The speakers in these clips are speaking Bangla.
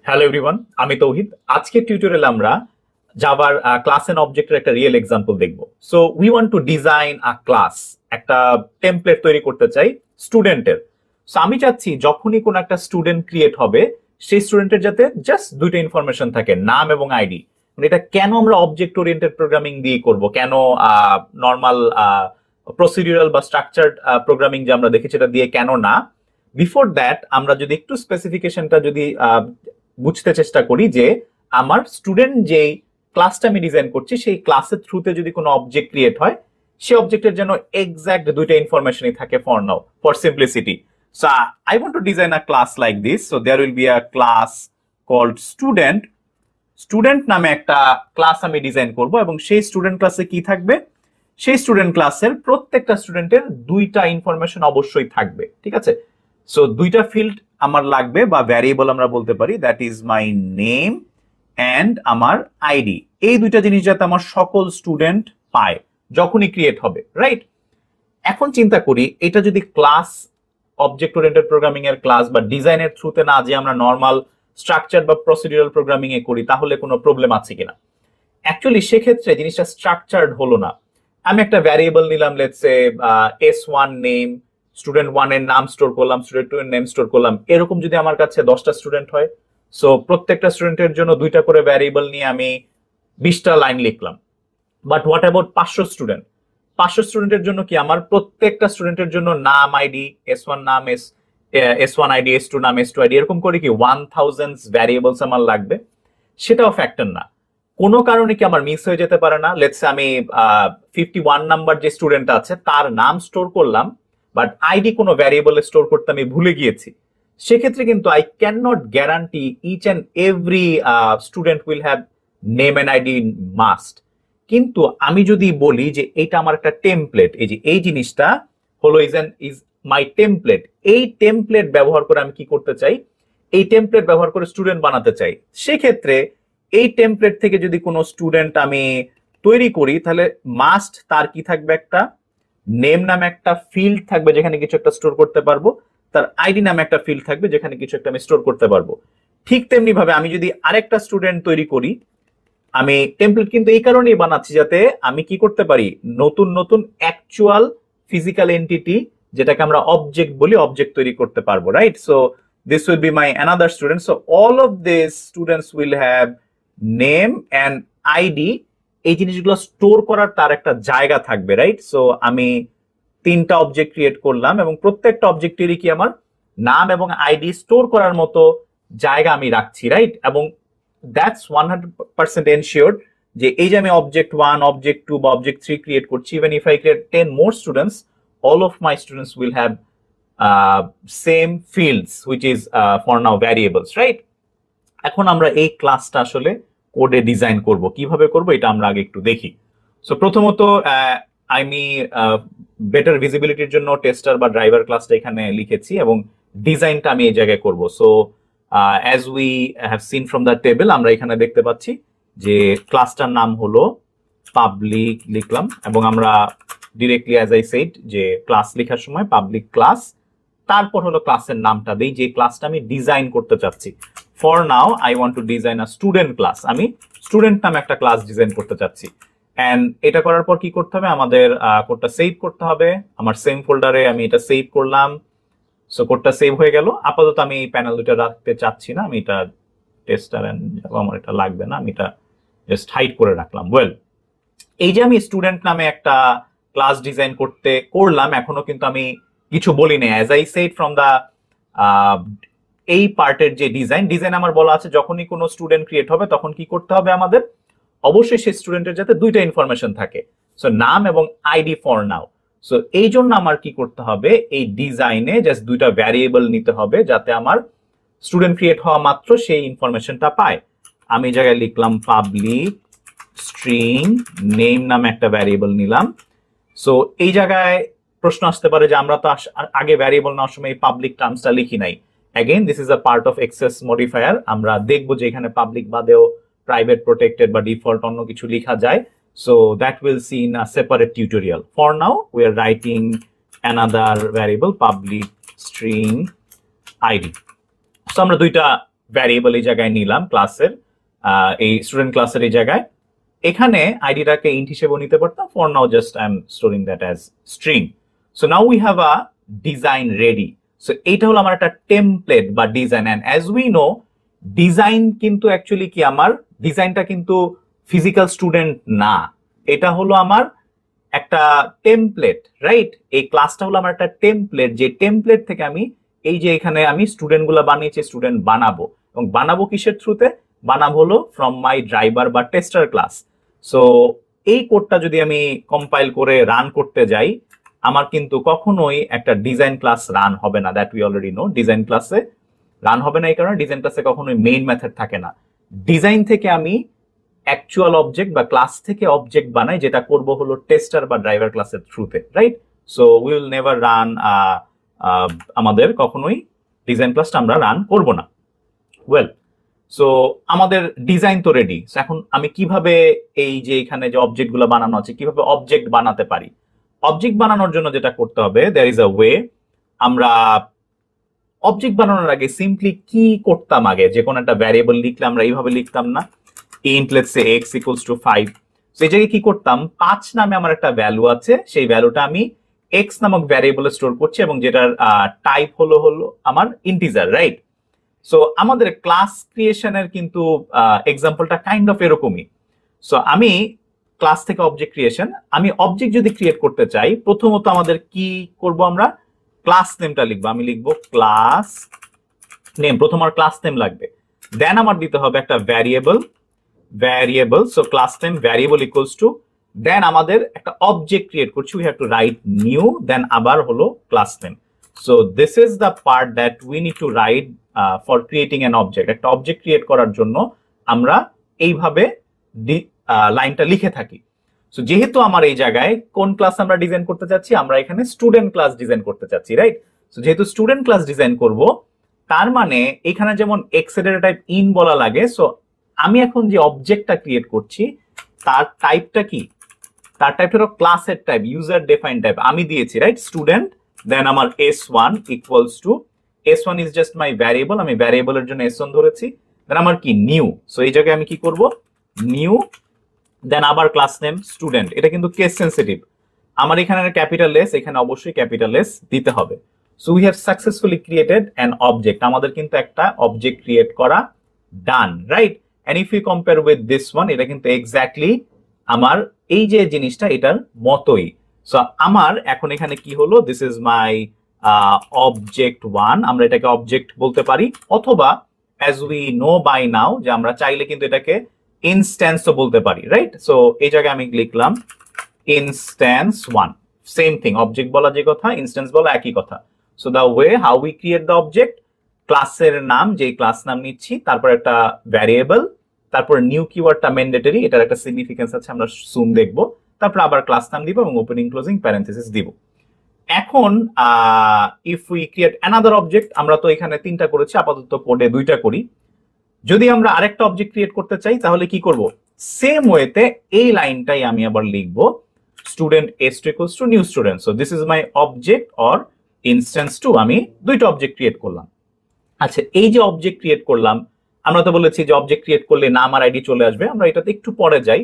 হ্যালো এভরিওয়ান, আমি তৌহিদ। আজকের টিউটোরিয়ালে আমরা জাভার ক্লাস এন্ড অবজেক্টের একটা রিয়েল এক্সাম্পল দেখব। So we want to design a class, একটা টেমপ্লেট তৈরি করতে চাই স্টুডেন্টের। সো আমি চাচ্ছি যখনই কোনো একটা স্টুডেন্ট ক্রিয়েট হবে, সেই স্টুডেন্টের যাতে জাস্ট দুইটা ইনফরমেশন থাকে, নাম এবং আইডি। এটা কেন আমরা অবজেক্ট ওরিয়েন্টেড প্রোগ্রামিং দিয়ে করব, কেন নর্মাল প্রসিডিউরাল বা স্ট্রাকচার্ড প্রোগ্রামিং যে আমরা দেখেছি সেটা দিয়ে কেন না। বিফোর দ্যাট আমরা যদি একটু স্পেসিফিকেশনটা যদি বুঝতে চেষ্টা করি যে আমার স্টুডেন্ট যেই ক্লাসটা আমি ডিজাইন করছি সেই ক্লাসের থ্রুতে যদি কোনো অবজেক্ট ক্রিয়েট হয়, সেই অবজেক্টের জন্য এক্সাক্ট দুইটা ইনফরমেশনই থাকে for now, for simplicity. So I want to design a class like this. So there will be a class called student. Student নামে একটা ক্লাস আমি ডিজাইন করব এবং সেই স্টুডেন্ট ক্লাসে কি থাকবে, সেই স্টুডেন্ট ক্লাসের প্রত্যেকটা স্টুডেন্টের দুইটা ইনফরমেশন অবশ্যই থাকবে। ঠিক আছে, সো দুইটা ফিল্ড আমার লাগবে বা ভ্যারিয়েবল আমরা বলতে পারি, that is my name and আমার আইডি। এই দুইটা জিনিস যাতে আমার সকল স্টুডেন্ট পায় যখনই ক্রিয়েট হবে, রাইট? এখন চিন্তা করি এটা যদি ক্লাস অবজেক্ট ওরিয়েন্টেড প্রোগ্রামিং এর ক্লাস বা ডিজাইনের থ্রুতে না যে আমরা নর্মাল স্ট্রাকচার বা প্রসিডিউরাল প্রোগ্রামিং এ করি, তাহলে কোনো প্রবলেম আছে কিনা। অ্যাকচুয়ালি সেক্ষেত্রে জিনিসটা স্ট্রাকচার্ড হলো না। আমি একটা ভ্যারিয়েবল নিলাম, let's say S1 name, student 1 এর নাম স্টোর করলাম, স্টুডেন্ট 2 এর নেম স্টোর করলাম। এরকম যদি আমার কাছে 10টা স্টুডেন্ট হয়, সো প্রত্যেকটা স্টুডেন্টের জন্য দুইটা করে ভ্যারিয়েবল নিয়ে আমি 20টা লাইন লিখলাম। But what about 500 student? 500 স্টুডেন্টের জন্য কি আমার প্রত্যেকটা স্টুডেন্টের জন্য নাম আইডি, S1 নাম, S1 আইডি, S2 নাম, S2 আইডি, এরকম করে কি 1000 ভ্যারিয়েবলস আমার লাগবে? সেটাও ফ্যাক্টর না। কোনো কারণে কি আমার মিস হয়ে যেতে পারে না? লেটস আমি 51 নাম্বার যে স্টুডেন্ট আছে তার নাম স্টোর করলাম, বাট আইডি কোনো ভ্যারিয়েবলে স্টোর করতে আমি ভুলে গিয়েছি। সেক্ষেত্রে কিন্তু I can not guarantee each and every student will have name and ID must. কিন্তু আমি যদি বলি যে এইটা আমার একটা টেমপ্লেট, এই যে এই জিনিসটা হলো ইজ মাই টেমপ্লেট, এই টেমপ্লেট ব্যবহার করে আমি কি করতে চাই, এই টেমপ্লেট ব্যবহার করে স্টুডেন্ট বানাতে চাই। সেক্ষেত্রে এই টেমপ্লেট থেকে যদি কোনো স্টুডেন্ট আমি তৈরি করি, তাহলে মাস্ট তার কি থাকবে, একটা নেম নামে একটা ফিল্ড থাকবে যেখানে কিছু একটা স্টোর করতে পারবো, তার আইডি নামে একটা ফিল্ড থাকবে যেখানে কিছু একটা আমি স্টোর করতে পারবো। ঠিক তেমনি ভাবে আমি যদি আরেকটা স্টুডেন্ট তৈরি করি, আমি টেমপ্লেট কিন্তু এই কারণেই বানাচ্ছি যাতে আমি কি করতে পারি, নতুন নতুন অ্যাকচুয়াল ফিজিক্যাল এন্টিটি, যেটাকে আমরা অবজেক্ট বলি, অবজেক্ট তৈরি করতে পারবো, right? So this will be my another student. So all of this students will have name and ID. এই জিনিসগুলো স্টোর করার তার একটা জায়গা থাকবে, রাইট? সো আমি 3টা অবজেক্ট ক্রিয়েট করলাম এবং প্রত্যেকটা অবজেক্টেরই কি আমার নাম এবং আইডি স্টোর করার মতো জায়গা আমি রাখছি, রাইট? এবং দ্যাটস 100% এনশিওরড যে এই যে আমি অবজেক্ট 1, অবজেক্ট 2 বা অবজেক্ট 3 ক্রিয়েট করছি, even if I create 10 more students, all of my students will have same fields which is for now variables, right? এখন আমরা এই ক্লাসটা আসলে কোডে ডিজাইন করব, কিভাবে করব এটা আমরা আগে একটু দেখি। সো প্রথমত আমি বেটার ভিজিবিলিটির জন্য টেস্টার বা ড্রাইভার ক্লাসটা এখানে লিখেছি এবং ডিজাইনটা আমি এই জায়গায় করব। So as we have seen from the table, আমরা এখানে দেখতে পাচ্ছি যে ক্লাসটার নাম হলো পাবলিক লিখলাম এবং আমরা ডিরেক্টলি অ্যাজ আই সেড যে ক্লাস লেখার সময় পাবলিক ক্লাস, তারপর হলো ক্লাসের নামটা দেই যে ক্লাসটা আমি ডিজাইন করতে চাচ্ছি। For now I want to design a student class. আমি স্টুডেন্ট নামে একটা ক্লাস ডিজাইন করতে চাচ্ছি। এন্ড এটা করার পর কি করতে হবে, আমাদের কোডটা সেভ করতে হবে। আমার সেম ফোল্ডারে আমি এটা সেভ করলাম। সো কোডটা সেভ হয়ে গেল। আপাতত আমি এই প্যানেল দুটো রাখতে চাচ্ছি না, আমি এটা টেস্টার এন্ড আমার এটা লাগবে না, আমি এটা জাস্ট হাইড করে রাখলাম। ওয়েল, এই যে আমি স্টুডেন্ট নামে একটা ক্লাস ডিজাইন করলাম, এখনো কিন্তু আমি কিছু বলি না। As I said from the এই পার্টের যে ডিজাইন আমার বলা আছে যখনই কোনো স্টুডেন্ট ক্রিয়েট হবে তখন কি করতে হবে, আমাদের অবশ্যই সেই স্টুডেন্টের যাতে দুইটা ইনফরমেশন থাকে, সো নাম এবং আইডি ফর নাও। সো এই জন্য আমার কি করতে হবে, এই ডিজাইনে জাস্ট দুইটা ভ্যারিয়েবল নিতে হবে যাতে আমার স্টুডেন্ট ক্রিয়েট হওয়া মাত্র সেই ইনফরমেশনটা পায়। আমি জায়গায় লিখলাম পাবলিক স্ট্রিং নেম নামে একটা ভ্যারিয়েবল নিলাম। সো এই জায়গায় প্রশ্ন আসতে পারে যে আমরা তো আগে ভ্যারিয়েবল নেওয়ার সময় এই পাবলিক টার্মসটা লিখি নাই। Again this is a part of access modifier. আমরা দেখবো যে এখানে পাবলিক বাদেও প্রাইভেট, প্রোটেক্টেড বা ডিফল্ট অন্য কিছু লেখা যায়। So that will see in a separate tutorial. For now we are writing another variable public string ID. So আমরা দুইটা ভ্যারিয়েবল এই জায়গায় নিলাম ক্লাসের, এই স্টুডেন্ট ক্লাসের এই জায়গায়। এখানে আইডিটাকে ইন্ট হিসেবে নিতে পারতাম, for now just I am storing that as string. So now we have a design ready. So এইটা হলো আমার একটা টেমপ্লেট বা design. And as we know, design কিন্তু অ্যাকচুয়ালি কি, আমার ডিজাইনটা কিন্তু ফিজিক্যাল স্টুডেন্ট না, এটা হলো আমার একটা টেমপ্লেট, রাইট? এই ক্লাসটা হলো আমার একটা টেমপ্লেট, যে টেমপ্লেট থেকে আমি এই যে এখানে আমি স্টুডেন্ট গুলা বানিয়েছি, স্টুডেন্ট বানাবো। এবং বানাবো কিসের থ্রুতে? বানাবো হলো ফ্রম মাই ড্রাইভার বা টেস্টার ক্লাস। সো এই কোডটা যদি আমি কম্পাইল করে রান করতে যাই, আমার কিন্তু কখনোই একটা ডিজাইন ক্লাস রান হবে না। That we already no, design ক্লাসে রান হবে না। এই কারণে ডিজাইন ক্লাসে কখনোই মেইন মেথড থাকে না। ডিজাইন থেকে আমি অ্যাকচুয়াল অবজেক্ট বা ক্লাস থেকে অবজেক্ট বানাই, যেটা করব হলো টেস্টার বা ড্রাইভার ক্লাসের থ্রুতে, right? So we will never run, আমাদের কখনোই ডিজাইন ক্লাসটা আমরা রান করব না। ওয়েল, সো আমাদের ডিজাইন তো রেডি। এখন আমি কিভাবে এই যে এখানে যে অবজেক্ট গুলো বানানো আছে, কিভাবে অবজেক্ট বানাতে পারি? অবজেক্ট বানানোর জন্য যেটা করতে হবে, দেয়ার ইজ আ ওয়ে। আমরা অবজেক্ট বানানোর আগে সিম্পলি কি করতাম, আগে যে কোনো একটা ভ্যারিয়েবল লিখলে আমরা এইভাবে লিখতাম না, int let's say x equals to 5। So এই জায়গায় কি করতাম, 5 নামে আমার একটা ভ্যালু আছে, সেই ভ্যালুটা আমি x নামক ভ্যারিয়েবলে স্টোর করছি, এবং যেটার টাইপ হলো আমার ইন্টিজার, রাইট? সো আমাদের ক্লাস ক্রিয়েশনের কিন্তু এক্সাম্পলটা কাইন্ড অফ এরকমই। সো আমি ক্লাস থেকে অবজেক্ট ক্রিয়েশন, আমি অবজেক্ট যদি ক্রিয়েট করতে চাই, প্রথমত আমাদের কি করব, আমরা ক্লাস নেমটা লিখবো। আমি লিখবো ক্লাস নেম, প্রথম আমার ক্লাস নেম লাগবে। দেন আমার দিতে হবে একটা variable, so class name variable equals to, then আমাদের একটা অবজেক্ট ক্রিয়েট করছি, we have to write new, then আবার হলো class name. So this is the part that we need to write for creating an object. একটা অবজেক্ট ক্রিয়েট করার জন্য আমরা এইভাবে লাইনটা লিখে থাকি। সো যেহেতু আমার এই জায়গায় কোন ক্লাস আমরা ডিজাইন করতে চাচ্ছি, আমরা এখানে স্টুডেন্ট ক্লাস ডিজাইন করতে চাচ্ছি, রাইট? সো যেহেতু স্টুডেন্ট ক্লাস ডিজাইন করব, তার মানে এখানে যেমন এক্স এর ডেটা টাইপ ইন বলা লাগে, সো আমি এখন যে অবজেক্টটা ক্রিয়েট করছি তার টাইপটা কি, তার টাইপটা হলো ক্লাসের টাইপ, ইউজার ডিফাইন্ড টাইপ আমি দিয়েছি, রাইট? স্টুডেন্ট, দেন আমার s1 equals to, s1 is just my variable, আমি ভ্যারিয়েবলের জন্য s1 ধরেছি। দেন আমার কি নিউ, সো এই জায়গায় আমি কি করব, নিউ, দেন আবার ক্লাস নেম স্টুডেন্ট। এটা কিন্তু কেস সেনসিটিভ, আমার এখানে ক্যাপিটাল এস, এখানে অবশ্যই ক্যাপিটাল এস দিতে হবে। So we have successfully created an object, আমাদের কিন্তু একটা অবজেক্ট ক্রিয়েট করা done, right? And if you compare with this one, এটা কিন্তু এক্স্যাক্টলি আমার এই যে জিনিসটা এটার মতোই। সো আমার এখন এখানে কি হলো, দিস ইজ মাই অবজেক্ট 1, আমরা এটাকে অবজেক্ট বলতে পারি, অথবা অ্যাজ উই নো বাই নাও যে আমরা চাইলে কিন্তু এটাকে ইনস্ট্যান্সও বলতে পারি, রাইট? সো এই জায়গায় আমি লিখলাম ইনস্ট্যান্স 1, সেম থিং, অবজেক্ট বলা যে কথা, ইনস্ট্যান্স বলা একই কথা। So the way how we create the object, ক্লাসের নাম, যে ক্লাস নাম নিচ্ছি, তারপর একটা ভ্যারিয়েবল, তারপর নিউ কিওয়ার্ডটা ম্যান্ডেটরি, এটার একটা সিগনিফিকেন্স আছে, আমরা সুন দেখবো, তারপর আবার ক্লাস নাম দিব এবং ওপেনিং ক্লোজিং প্যারেনথেসিস দিব। এখন if we create another object, আমরা তো এখানে 3টা করেছি, আপাতত কোডে 2টা করি। যদি আমরা আরেকটা অবজেক্ট ক্রিয়েট করতে চাই, তাহলে কি করব, সেম ওয়েতে এই লাইনটাই আমি আবার লিখবো, student s2 equals to new student. So this is my object or instance 2, আমি 2টা অবজেক্ট ক্রিয়েট করলাম। আচ্ছা, এই যে অবজেক্ট ক্রিয়েট করলাম, আমরা তো বলেছি যে অবজেক্ট ক্রিয়েট করলে নাম আর আইডি চলে আসবে, আমরা এটাতে একটু পরে যাই।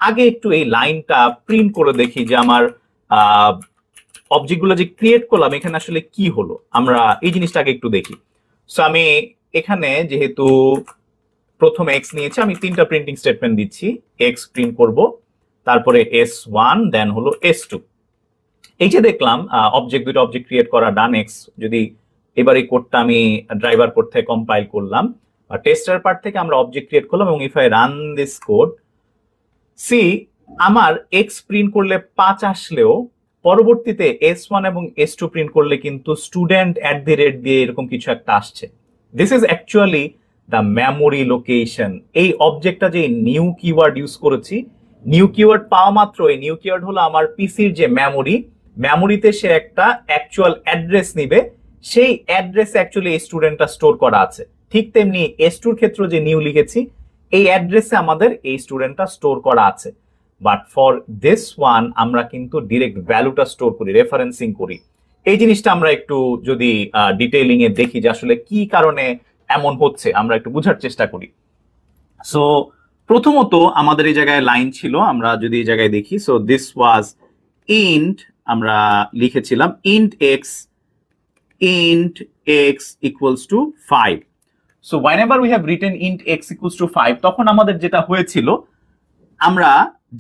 আগে একটু এই লাইনটা প্রিন্ট করে দেখি যে আমার অবজেক্টগুলো যে ক্রিয়েট করলাম এখানে আসলে কি হলো, আমরা এই জিনিসটা আগে একটু দেখি। সো আমি এখানে যেহেতু প্রথমে এক্স নিয়েছি, আমি 3টা প্রিন্টিং স্টেটমেন্ট দিচ্ছি, এক্স প্রিন্ট করব, তারপরে s1, দেন হলো s2। এই যে দেখলাম অবজেক্ট, 2টা অবজেক্ট ক্রিয়েট করা ডান, এক্স। যদি এবার এই কোডটা আমি ড্রাইভার কোড থেকে কম্পাইল করলাম, টেস্টার পার্ট থেকে আমরা অবজেক্ট ক্রিয়েট করলাম, এবং if I run this code, see আমার এক্স প্রিন্ট করলে 5 আসলেও পরবর্তীতে s1 এবং s2 প্রিন্ট করলে কিন্তু স্টুডেন্ট @ দিয়ে এরকম কিছু একটা আসছে। This is actually the memory location. এই অবজেক্টটা যে নিউ কিওয়ার্ড ইউজ করেছি, নিউ কিওয়ার্ড পাওয়া মাত্র এই নিউ কিওয়ার্ড হলো আমার পিসির যে মেমোরিতে সে একটা অ্যাকচুয়াল অ্যাড্রেস নিবে, সেই অ্যাড্রেসে অ্যাকচুয়ালি এই স্টুডেন্টটা স্টোর করা আছে। ঠিক তেমনি s2 এর ক্ষেত্রে যে নিউ লিখেছি, এই অ্যাড্রেসে আমাদের এই স্টুডেন্টটা স্টোর করা আছে। বাট ফর দিস ওয়ান আমরা কিন্তু ডিরেক্ট ভ্যালুটা স্টোর করি, রেফারেন্সিং করি। এই জিনিসটা আমরা একটু যদি ডিটেইলিং এ দেখি যে আসলে কি কারণে এমন হচ্ছে, আমরা একটু বোঝার চেষ্টা করি। সো প্রথমত আমাদের এই জায়গায় লাইন ছিল, আমরা যদি এই জায়গায় দেখি, সো দিস ওয়াজ ইন্ট, আমরা লিখেছিলাম int x equals to 5. So whenever we have written int x equals to 5, তখন আমাদের যেটা হয়েছিল, আমরা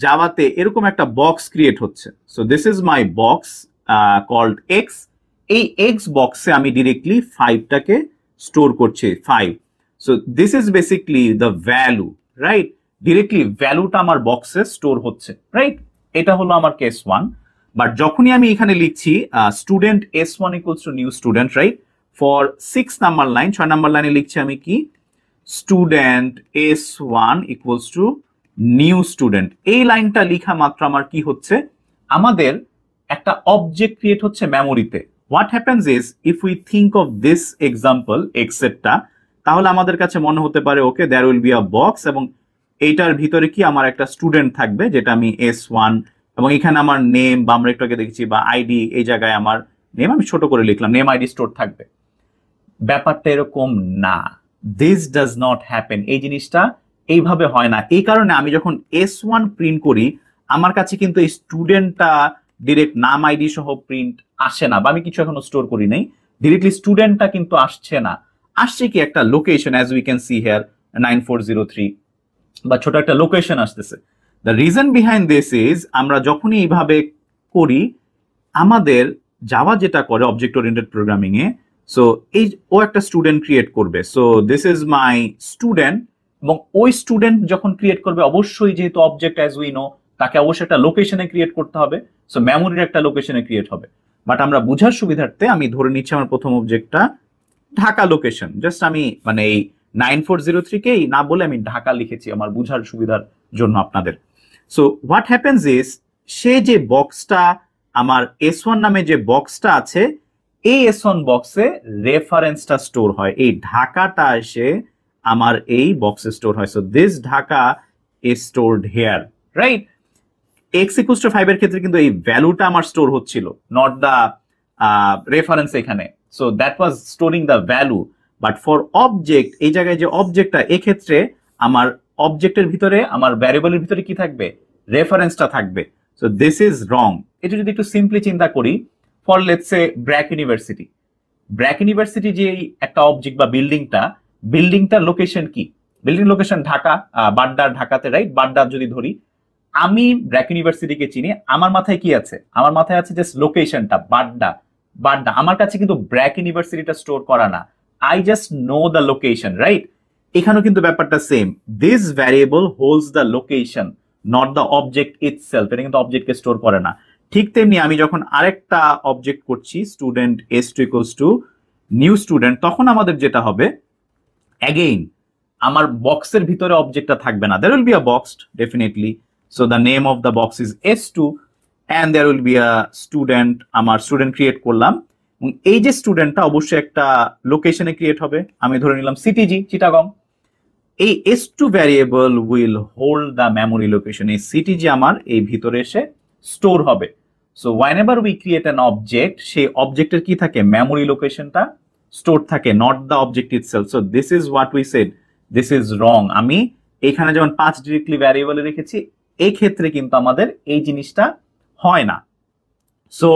জাভাতে এরকম একটা বক্স ক্রিয়েট হচ্ছে। So this is my box called x। এই x বক্সে আমি ডিরেক্টলি 5টাকে স্টোর করছি, 5। So this is basically the value, right? Directly ভ্যালুটা আমার বক্সে স্টোর হচ্ছে, রাইট? এটা হলো আমার কেস 1। বাট যখনই আমি এখানে লিখছি student s1 equals to new student, right? For 6 number line, 6 number লাইনে লিখছি আমি কি, student s1 equals to new student. এই লাইনটা লেখা মাত্র আমার কি হচ্ছে, আমাদের একটা অবজেক্ট ক্রিয়েট হচ্ছে মেমোরিতে। What happens is, if we think of this example এক্সেটটা, তাহলে আমাদের কাছে মনে হতে পারে okay there will be a box, এবং এইটার ভিতরে কি আমার একটা স্টুডেন্ট থাকবে যেটা আমি s1, এবং এখানে আমার নেম বা আমরা একটু আগে দেখেছি বা আইডি, এই জায়গায় আমার নেম আমি ছোট করে লিখলাম, নেম আইডি স্টোর থাকবে। ব্যাপারটা এরকম না, দিস ডাজ নট হ্যাপেন। এই জিনিসটা এইভাবে হয় না। এই কারণে আমি যখন s1 প্রিন্ট করি, আমার কাছে কিন্তু এই স্টুডেন্টটা ডিরেক্ট নাম আইডি সহ প্রিন্ট আসে না, বা আমি কিছু এখনো স্টোর করি নাই, ডিরেক্টলি স্টুডেন্টটা কিন্তু আসছে না। আসছে কি একটা location, as we can see here 9403, বা ছোট একটা লোকেশন আসতেছে। The reason behind this is, আমরা যখনই এইভাবে করি, আমাদের জাভা যেটা করে অবজেক্ট ওরিয়েন্টেড প্রোগ্রামিং এ, সো এই ও একটা স্টুডেন্ট ক্রিয়েট করবে। So this is my student, এবং ওই স্টুডেন্ট যখন ক্রিয়েট করবে, অবশ্যই যেহেতু অবজেক্ট অ্যাজ উই নো, তাকে অবশ্যই একটা লোকেশনে ক্রিয়েট করতে হবে। সো মেমোরির একটা লোকেশনে ক্রিয়েট হবে। বাট আমরা বুঝার সুবিধার্থে আমি ধরে নিচ্ছি আমার প্রথম অবজেক্টটা ঢাকা লোকেশন। জাস্ট আমি মানে এই 9403 কেই না বলে আমি ঢাকা লিখেছি আমার বুঝার সুবিধার জন্য আপনাদের। সো হোয়াট হ্যাপেন্স ইজ, সে যে বক্সটা আমার s1 নামে যে বক্সটা আছে, এই s1 বক্সে রেফারেন্সটা স্টোর হয়, এই ঢাকাটা এসে আমার এই বক্সে স্টোর হয়। So this Dhaka is stored here, right? x equals to 5 এর ক্ষেত্রে কিন্তু এই ভ্যালুটা আমার স্টোর হচ্ছিল, নট দা রেফারেন্স এখানে। So that was storing the value. But for object, এই জায়গায় যে অবজেক্টটা, এক্ষেত্রে আমার অবজেক্টের ভিতরে, আমার ভ্যারিয়েবলের ভিতরে কি থাকবে, রেফারেন্সটা থাকবে। সো দিস ইজ রং। এটা যদি একটু সিম্পলি চিন্তা করি, for let's say BRAC university, BRAC university যে একটা অবজেক্ট বা বিল্ডিংটার লোকেশন কি, বিল্ডিং লোকেশন ঢাকা, বাড্ডার ঢাকাতে, রাইট? বাড্ডা যদি ধরি, আমি ব্র্যাক ইউনিভার্সিটিকে চিনি, আমার মাথায় কি আছে, আমার মাথায় আছে জাস্ট লোকেশনটা, বাড্ডা। আমার কাছে কিন্তু ব্র্যাক ইউনিভার্সিটিটা স্টোর করা না, I just know the location, right? এখানেও কিন্তু ব্যাপারটা same, this variable holds the location, not the object itself. এটা কিন্তু অবজেক্টকে স্টোর করে না। ঠিক তেমনি আমি যখন আরেকটা অবজেক্ট করছি, student s2 equals to new student, তখন আমাদের যেটা হবে, অ্যাগেইন আমার বক্সের ভিতরে অবজেক্টটা থাকবে না, there will be a box definitely. So the name of the box is s2 and there will be a student, আমার স্টুডেন্ট ক্রিয়েট করলাম, এবং এই যে স্টুডেন্টটা অবশ্যই একটা লোকেশনে ক্রিয়েট হবে, আমি ধরে নিলাম সিটিজি, চিটাগং। এই s2 variable will hold the memory location, এই সিটিজি আমার এই ভিতরে এসে স্টোর হবে। So whenever we create an object, সেই অবজেক্টের কি থাকে, মেমোরি লোকেশনটা স্টোর থাকে, not the object itself. So this is what we said, this is wrong. আমি এখানে যেমন 5 ডিরেক্টলি ভ্যারিয়েবলে রেখেছি, এই ক্ষেত্রে কিন্তু আমাদের এই জিনিসটা হয় না। So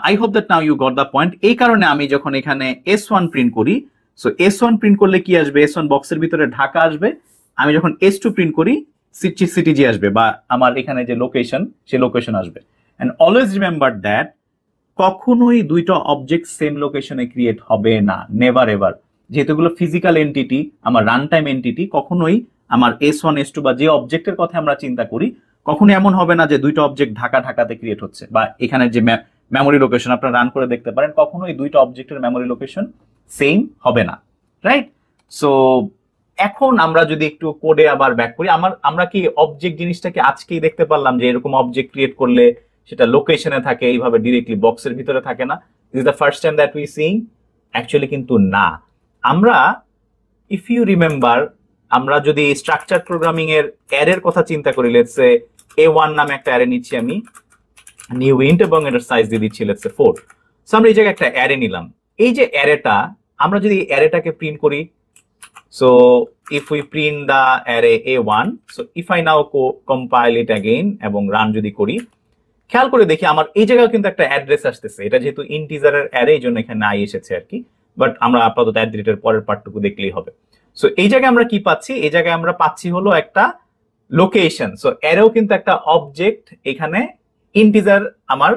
I hope that now you got the point. এই কারণে আমি যখন এখানে s1 প্রিন্ট করি, সো s1 প্রিন্ট করলে কি আসবে, s1 বক্সের ভিতরে ঢাকা আসবে। আমি যখন s2 প্রিন্ট করি, সিটিজি আসবে, বা আমার এখানে যে লোকেশন, সেই লোকেশন আসবে। এন্ড অলওয়েজ রিমেম্বার দ্যাট, কখনোই দুইটা অবজেক্ট সেম লোকেশনে ক্রিয়েট হবে না, নেভার এভার। যেহেতু এগুলো ফিজিক্যাল এন্টিটি, আমার রান টাইম এন্টিটি, কখনোই আমার s1 s2 বা যে অবজেক্টের কথা আমরা চিন্তা করি, কখনো এমন হবে না যে দুইটা অবজেক্ট ঢাকাতে ক্রিয়েট হচ্ছে, বা এখানে যে মেমোরি লোকেশন আপনারা রান করে দেখতে পারেন, কখনোই দুইটা অবজেক্টের মেমোরি লোকেশন সেম হবে না, রাইট? সো এখন আমরা যদি একটু কোডে আবার ব্যাক করি, আমরা কি অবজেক্ট জিনিসটাকে আজকেই দেখতে পারলাম যে এরকম অবজেক্ট ক্রিয়েট করলে সেটা লোকেশনে থাকে, এইভাবে ডিরেক্টলি বক্সের ভিতরে থাকে না? This is the first time that we seeing? Actually কিন্তু না। আমরা, ইফ ইউ রিমেম্বার, আমরা যদি স্ট্রাকচার প্রোগ্রামিং এর অ্যারের কথা চিন্তা করি, লেটস সে a1 নামে একটা অ্যারে নিচ্ছি আমি, নিউ ইন্ট, এবং এটার সাইজ দিয়ে দিচ্ছি লেটস সে 4। সো আমরা এই জায়গায় একটা অ্যারে নিলাম। এই যে অ্যারেটা, আমরা যদি অ্যারেটাকে প্রিন্ট করি, so if we print the array A1, so if I now compile it again এবং রান যদি করি, খেয়াল করে দেখি আমার এই জায়গায় কিন্তু একটা অ্যাড্রেস আসতেছে। এটা যেহেতু ইন্টিজারের অ্যারে, এই জন্য এখানে নাই এসেছে আর কি, বাট আমরা আপাতত এর পরের পার্টটুকু দেখলেই হবে। সো এই জায়গায় আমরা কি পাচ্ছি? এই জায়গায় আমরা পাচ্ছি হলো একটা লোকেশন। সো অ্যারেও কিন্তু একটা অবজেক্ট, এখানে ইন্টিজার, আমার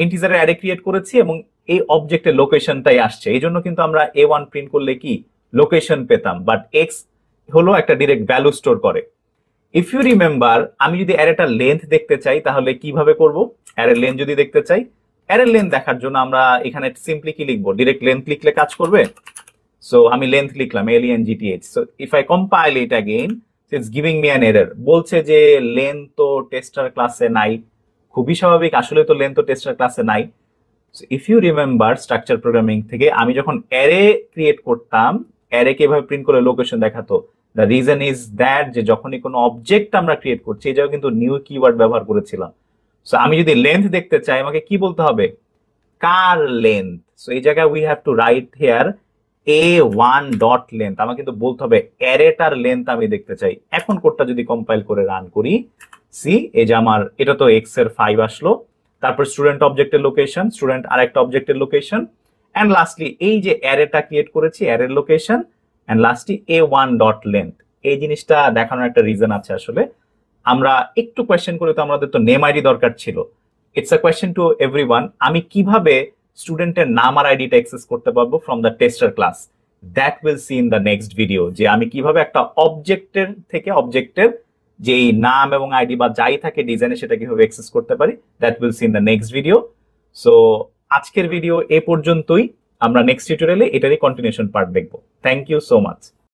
ইন্টিজারের অ্যারে ক্রিয়েট করেছি এবং এই অবজেক্টের লোকেশনটাই আসছে। এই জন্য কিন্তু আমরা A1 প্রিন্ট করলে কি লোকেশন পেতাম, বাট এক্স হলো একটা ডিরেক্ট ভ্যালু স্টোর করে। ইফ ইউ রিমেম্বার, আমি যদি অ্যারেটার লেন্থ দেখতে চাই তাহলে কিভাবে করব? অ্যারের লেন্থ যদি দেখতে চাই, অ্যারের লেন্থ দেখার জন্য আমরা এখানে সিম্পলি কি লিখবো? ডিরেক্ট লেন্থ লিখলে কাজ করবে। সো আমি লেন্থ লিখলাম LENGTH। So if I compile it again, it's giving me an error, বলছে যে লেন্থ তো টেস্টার ক্লাসে নাই। খুবই স্বাভাবিক, আসলে তো লেন্থ তো টেস্টার ক্লাসে নাই। So if you remember structure programming থেকে আমি যখন অ্যারে ক্রিয়েট করতাম, অ্যারে কিভাবে প্রিন্ট করে লোকেশন দেখাতো? দ্য রিজন ইজ দ্যাট, যে যখনই কোনো অবজেক্ট আমরা ক্রিয়েট করছি, এই জায়গায় কিন্তু নিউ কিওয়ার্ড ব্যবহার করেছিলাম। সো আমি যদি লেন্থ দেখতে চাই, আমাকে কি বলতে হবে? কার লেন্থ। সো এই জায়গায় we have to right here A1 dot length. আমাকে কিন্তু বলতে হবে অ্যারেটার লেন্থ আমি দেখতে চাই। এখন কোডটা যদি কম্পাইল করে রান করি, সি এই যে আমার এটা তো এক্স এর 5 আসলো, তারপর স্টুডেন্ট অবজেক্টের লোকেশন, স্টুডেন্ট আরেকটা অবজেক্টের লোকেশন, এন্ড লাস্টলি এই যে অ্যারেটা ক্রিয়েট করেছি, অ্যারের location, and lastly A1 dot length. এই জিনিসটা দেখানোর একটা রিজন আছে। আসলে আমরা একটু কোয়েশ্চেন করে, তো আমাদের তো নেম আইডি দরকার ছিল। It's a question to everyone, আমি কিভাবে স্টুডেন্টের নাম আর আইডিটা অ্যাক্সেস করতে পারবো from the tester class? That will see in the next video, যে আমি কিভাবে একটা অবজেক্টের থেকে অবজেক্টের যেই নাম এবং আইডি বা যাই থাকে ডিজাইনে, সেটা কিভাবে অ্যাক্সেস করতে পারি। That will see in the next video. So আজকের ভিডিও এ পর্যন্তই। আমরা নেক্সট টিউটোরিয়ালে এটারই কন্টিনিউশন পার্ট দেখবো। Thank you so much.